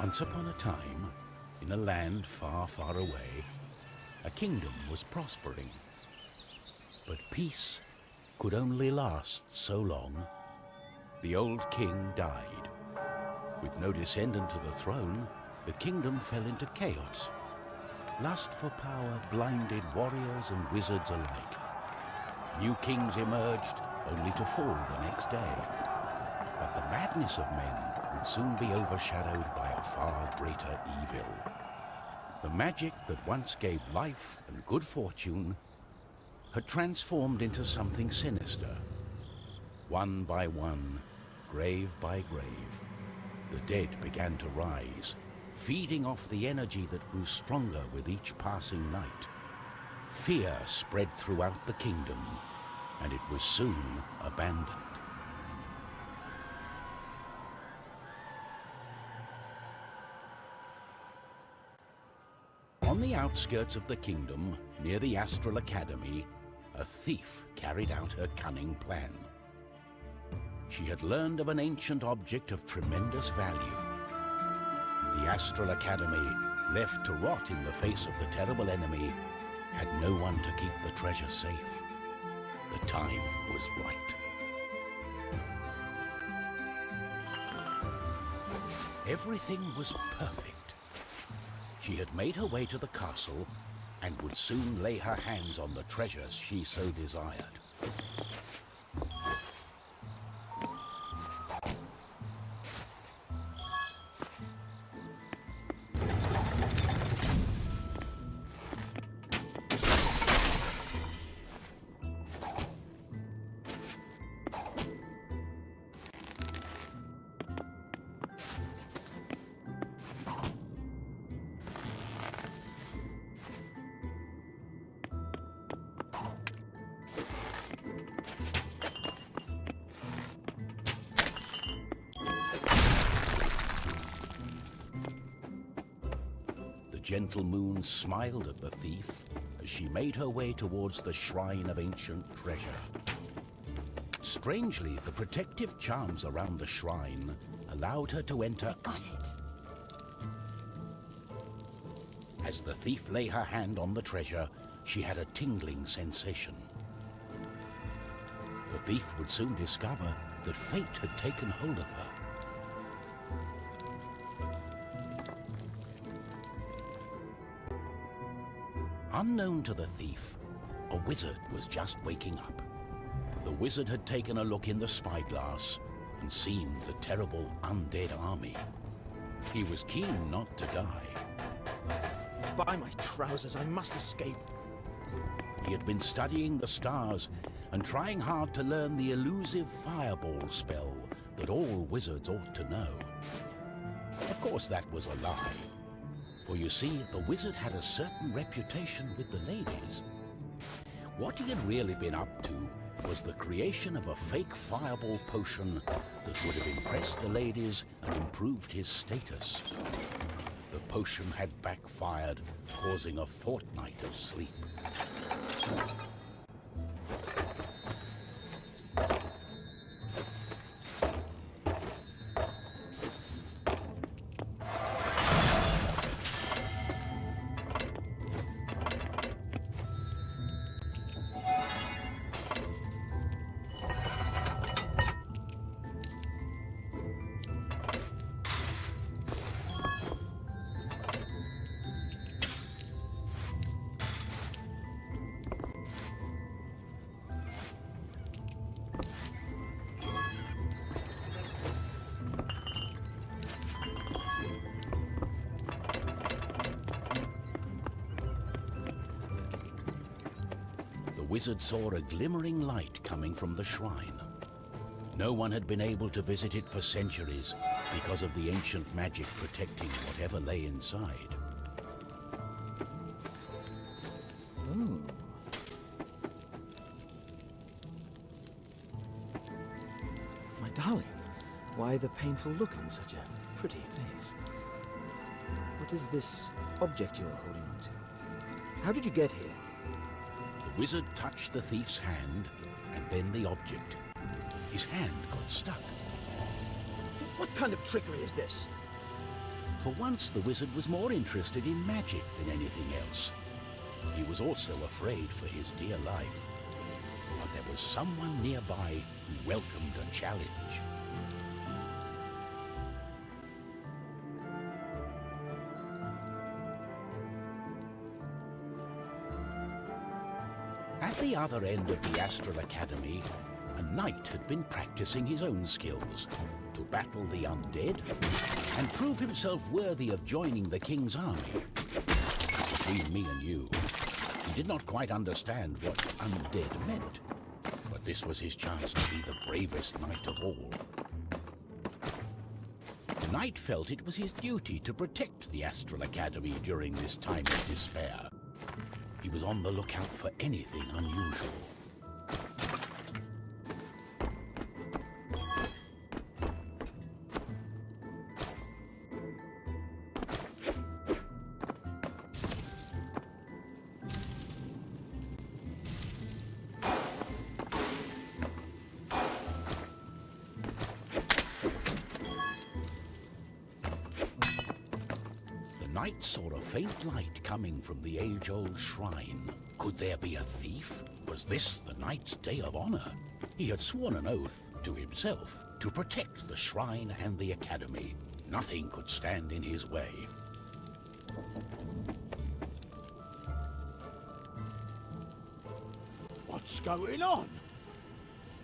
Once upon a time, in a land far, far away, a kingdom was prospering. But peace could only last so long. The old king died. With no descendant to the throne, the kingdom fell into chaos. Lust for power blinded warriors and wizards alike. New kings emerged, only to fall the next day. But the madness of men would soon be overshadowed by a far greater evil. The magic that once gave life and good fortune had transformed into something sinister. One by one, grave by grave, the dead began to rise, feeding off the energy that grew stronger with each passing night. Fear spread throughout the kingdom, and it was soon abandoned. On the outskirts of the kingdom, near the Astral Academy, a thief carried out her cunning plan. She had learned of an ancient object of tremendous value. The Astral Academy, left to rot in the face of the terrible enemy, had no one to keep the treasure safe. The time was right. Everything was perfect. She had made her way to the castle and would soon lay her hands on the treasures she so desired. The gentle moon smiled at the thief as she made her way towards the shrine of ancient treasure. Strangely, the protective charms around the shrine allowed her to enter. Got it. As the thief lay her hand on the treasure, she had a tingling sensation. The thief would soon discover that fate had taken hold of her. Unknown to the thief, a wizard was just waking up. The wizard had taken a look in the spyglass and seen the terrible undead army. He was keen not to die. By my trousers, I must escape. He had been studying the stars and trying hard to learn the elusive fireball spell that all wizards ought to know. Of course, that was a lie. For you see, the wizard had a certain reputation with the ladies. What he had really been up to was the creation of a fake fireball potion that would have impressed the ladies and improved his status. The potion had backfired, causing a fortnight of sleep. The wizard saw a glimmering light coming from the shrine. No one had been able to visit it for centuries because of the ancient magic protecting whatever lay inside. My darling, why the painful look on such a pretty face? What is this object you are holding on to? How did you get here? The wizard touched the thief's hand, and then the object. His hand got stuck. What kind of trickery is this? For once, the wizard was more interested in magic than anything else. He was also afraid for his dear life. But there was someone nearby who welcomed a challenge. At the other end of the Astral Academy, a knight had been practicing his own skills to battle the undead and prove himself worthy of joining the king's army. Between me and you, he did not quite understand what undead meant, but this was his chance to be the bravest knight of all. The knight felt it was his duty to protect the Astral Academy during this time of despair. He was on the lookout for anything unusual. The knight saw a faint light coming from the age-old shrine. Could there be a thief? Was this the knight's day of honor? He had sworn an oath to himself to protect the shrine and the academy. Nothing could stand in his way. What's going on?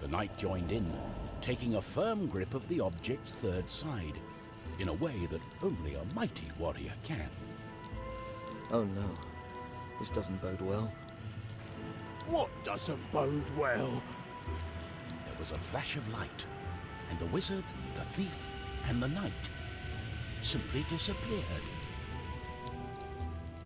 The knight joined in, taking a firm grip of the object's third side, in a way that only a mighty warrior can. Oh no, this doesn't bode well. What doesn't bode well? There was a flash of light, and the wizard, the thief, and the knight simply disappeared.